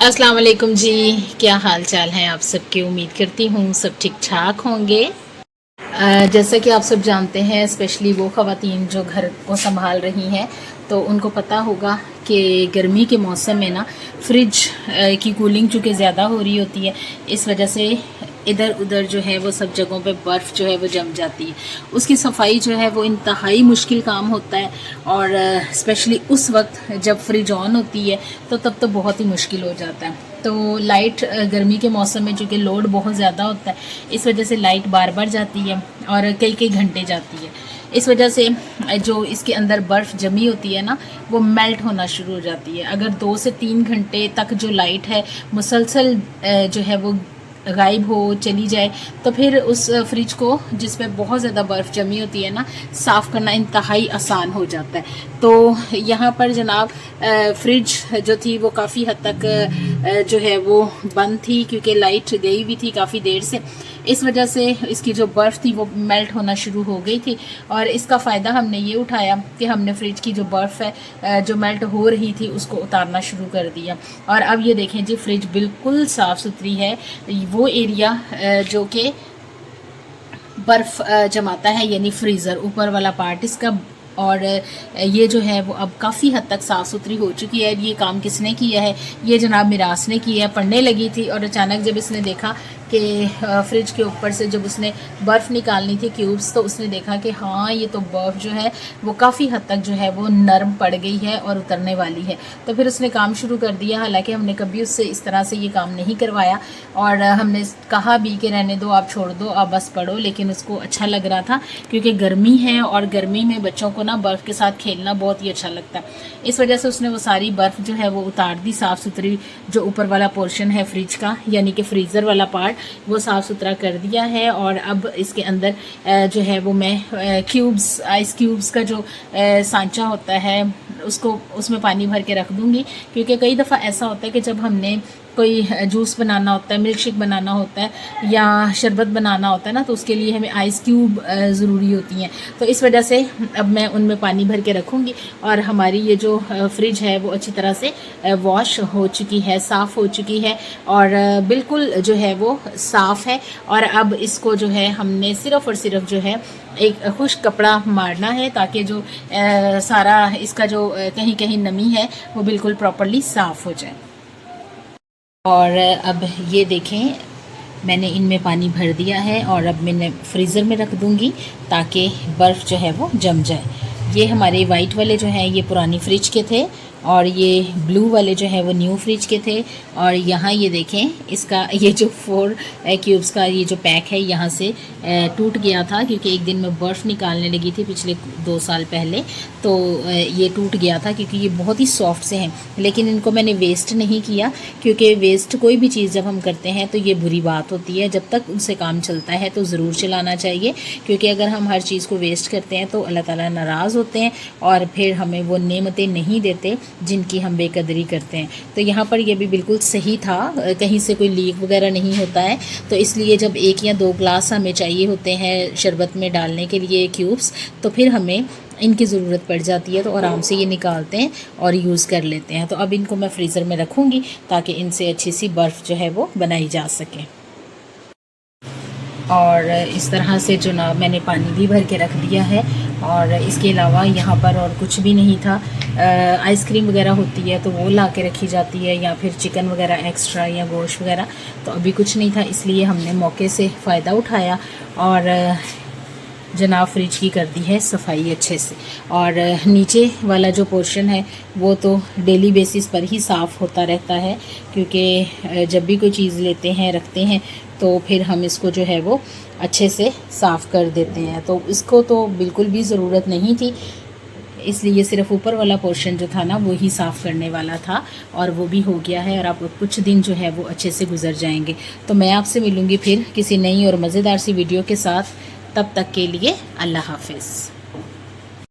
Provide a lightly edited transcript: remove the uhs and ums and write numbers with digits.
अस्सलाम वालेकुम जी। क्या हाल चाल हैं आप सबके। उम्मीद करती हूँ सब ठीक ठाक होंगे। जैसा कि आप सब जानते हैं, स्पेशली वो ख़वातीन जो घर को संभाल रही हैं तो उनको पता होगा कि गर्मी के मौसम में ना फ्रिज की कूलिंग चूँकि ज़्यादा हो रही होती है, इस वजह से इधर उधर जो है वो सब जगहों पे बर्फ़ जो है वो जम जाती है। उसकी सफाई जो है वो इंतहाई मुश्किल काम होता है और स्पेशली उस वक्त जब फ्रिज ऑन होती है तो तब तो बहुत ही मुश्किल हो जाता है। तो लाइट गर्मी के मौसम में चूँकि लोड बहुत ज़्यादा होता है, इस वजह से लाइट बार बार जाती है और कई कई घंटे जाती है। इस वजह से जो इसके अंदर बर्फ़ जमी होती है ना, वो मेल्ट होना शुरू हो जाती है। अगर 2 से 3 घंटे तक जो लाइट है मुसलसल जो है वो गायब हो चली जाए, तो फिर उस फ्रिज को जिसमें बहुत ज़्यादा बर्फ़ जमी होती है ना, साफ़ करना इंतहाई आसान हो जाता है। तो यहाँ पर जनाब फ्रिज जो थी वो काफ़ी हद तक जो है वो बंद थी, क्योंकि लाइट गई हुई थी काफ़ी देर से। इस वजह से इसकी जो बर्फ़ थी वो मेल्ट होना शुरू हो गई थी और इसका फ़ायदा हमने ये उठाया कि हमने फ्रिज की जो बर्फ़ है जो मेल्ट हो रही थी उसको उतारना शुरू कर दिया। और अब ये देखें जी, फ्रिज बिल्कुल साफ़ सुथरी है। वो एरिया जो कि बर्फ़ जमाता है, यानी फ्रीज़र ऊपर वाला पार्ट इसका, और ये जो है वो अब काफ़ी हद तक साफ़ सुथरी हो चुकी है। ये काम किसने किया है? ये जनाब मिरास ने किया है। पढ़ने लगी थी और अचानक जब इसने देखा कि फ्रिज के ऊपर से जब उसने बर्फ़ निकालनी थी क्यूब्स, तो उसने देखा कि हाँ, ये तो बर्फ़ जो है वो काफ़ी हद तक जो है वो नरम पड़ गई है और उतरने वाली है। तो फिर उसने काम शुरू कर दिया। हालांकि हमने कभी उससे इस तरह से ये काम नहीं करवाया और हमने कहा भी कि रहने दो, आप छोड़ दो, आप बस पढ़ो, लेकिन उसको अच्छा लग रहा था क्योंकि गर्मी है और गर्मी में बच्चों को ना बर्फ़ के साथ खेलना बहुत ही अच्छा लगता है। इस वजह से उसने वो सारी बर्फ़ जो है वो उतार दी। साफ़ सुथरी जो ऊपर वाला पोर्शन है फ्रिज का, यानी कि फ्रीज़र वाला पार्ट, वो साफ़ सुथरा कर दिया है। और अब इसके अंदर जो है वो मैं क्यूब्स, आइस क्यूब्स का जो सांचा होता है उसको उसमें पानी भर के रख दूँगी, क्योंकि कई दफ़ा ऐसा होता है कि जब हमने कोई जूस बनाना होता है, मिल्क शेक बनाना होता है या शरबत बनाना होता है ना, तो उसके लिए हमें आइस क्यूब ज़रूरी होती हैं। तो इस वजह से अब मैं उनमें पानी भर के रखूँगी और हमारी ये जो फ्रिज है वो अच्छी तरह से वॉश हो चुकी है, साफ़ हो चुकी है और बिल्कुल जो है वो साफ़ है। और अब इसको जो है हमने सिर्फ़ और सिर्फ जो है एक खुश्क कपड़ा मारना है, ताकि जो सारा इसका जो कहीं कहीं नमी है वो बिल्कुल प्रॉपर्ली साफ़ हो जाए। और अब ये देखें, मैंने इनमें पानी भर दिया है और अब मैंने फ्रीज़र में रख दूँगी ताकि बर्फ़ जो है वो जम जाए। ये हमारे वाइट वाले जो हैं ये पुरानी फ्रिज के थे और ये ब्लू वाले जो है वो न्यू फ्रिज के थे। और यहाँ ये देखें, इसका ये जो 4 क्यूब्स का ये जो पैक है यहाँ से टूट गया था, क्योंकि एक दिन में बर्फ़ निकालने लगी थी पिछले 2 साल पहले, तो ये टूट गया था क्योंकि ये बहुत ही सॉफ्ट से हैं। लेकिन इनको मैंने वेस्ट नहीं किया, क्योंकि वेस्ट कोई भी चीज़ जब हम करते हैं तो ये बुरी बात होती है। जब तक उनसे काम चलता है तो ज़रूर चलाना चाहिए, क्योंकि अगर हम हर चीज़ को वेस्ट करते हैं तो अल्लाह ताला नाराज़ होते हैं और फिर हमें वो नेमतें नहीं देते जिनकी हम बेकदरी करते हैं। तो यहाँ पर ये भी बिल्कुल सही था, कहीं से कोई लीक वगैरह नहीं होता है। तो इसलिए जब 1 या 2 ग्लास हमें चाहिए होते हैं शरबत में डालने के लिए क्यूब्स, तो फिर हमें इनकी ज़रूरत पड़ जाती है, तो आराम से ये निकालते हैं और यूज़ कर लेते हैं। तो अब इनको मैं फ्रीज़र में रखूँगी ताकि इनसे अच्छी सी बर्फ़ जो है वो बनाई जा सके। और इस तरह से जो ना मैंने पानी भी भर के रख दिया है और इसके अलावा यहाँ पर और कुछ भी नहीं था। आइसक्रीम वगैरह होती है तो वो ला के रखी जाती है, या फिर चिकन वगैरह एक्स्ट्रा या गोश्त वगैरह, तो अभी कुछ नहीं था, इसलिए हमने मौके से फ़ायदा उठाया और जनाब फ्रिज की कर दी है सफाई अच्छे से। और नीचे वाला जो पोर्शन है वो तो डेली बेसिस पर ही साफ़ होता रहता है, क्योंकि जब भी कोई चीज़ लेते हैं रखते हैं तो फिर हम इसको जो है वो अच्छे से साफ़ कर देते हैं। तो इसको तो बिल्कुल भी ज़रूरत नहीं थी, इसलिए सिर्फ ऊपर वाला पोर्शन जो था ना वो ही साफ़ करने वाला था और वो भी हो गया है। और अब कुछ दिन जो है वो अच्छे से गुजर जाएंगे। तो मैं आपसे मिलूँगी फिर किसी नई और मज़ेदार सी वीडियो के साथ। तब तक के लिए अल्लाह हाफ़िज़।